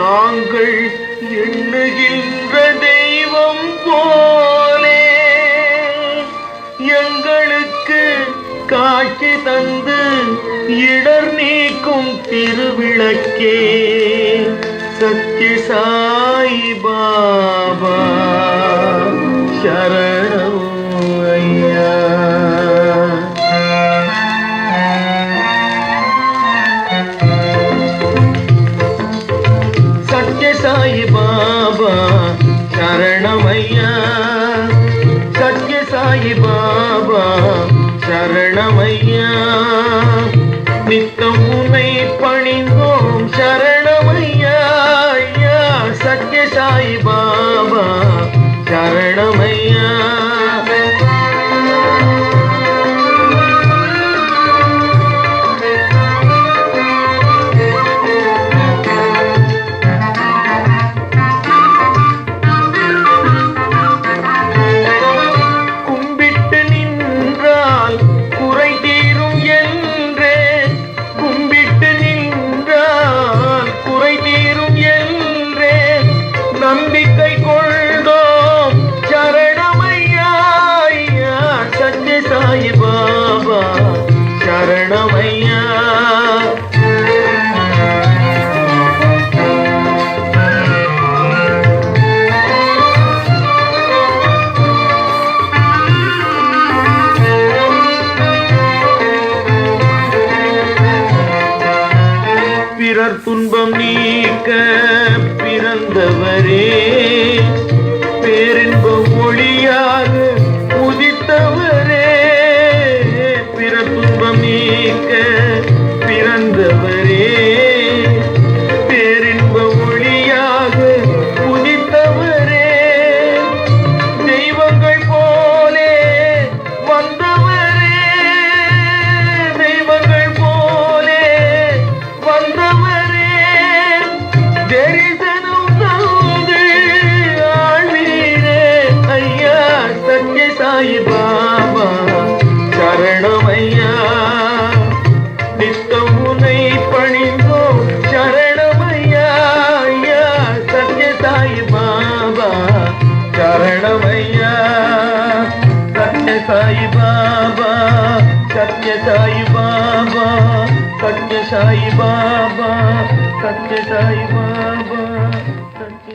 நாங்கள் எண்ணுகின்ற தெய்வம் போலே எங்களுக்கு காட்சி தந்து இடர் நீக்கும் திருவிளக்கே சத்ய சாய் பாபா சரணம் ஐயா. சத்ய சாய் பாபா சரணமையா, சத்ய சாய் பாபா சரணமையா, நித்தம் உன்னை பணிந்தோம் சரணமையா ஐயா. சத்ய சாய் பாபா சரணமையா. நம்பிக்கை கொள்தோம் சரணமையா ஐயா. சத்ய சாய் பாபா சரணமையா. பிறர் துன்பம் நீக்க பிறந்தவரே, பேரின்ப ஒளியாக உதித்தவரே. பிறர் துன்பம் நீக்க பிறந்தவரே, பேரின்ப ஒளியாக உதித்தவரே. தெய்வங்கள் போலே வந்தவரே, தெய்வங்கள் போலே வந்தவரே. தரிசனம் தந்து ஆழ்வீரே ஐயா. சத்ய சாய் பாபா சரணமையா, நித்தம் உன்னை பணிந்தோம் சரணமையா ஐயா. சத்ய சாய் பாபா சரணமையா, சத்ய சாய் பாபா, சத்ய சாய் பாபா, சத்ய சாய் பாபா, சத்ய சாய் பாபா, சத்ய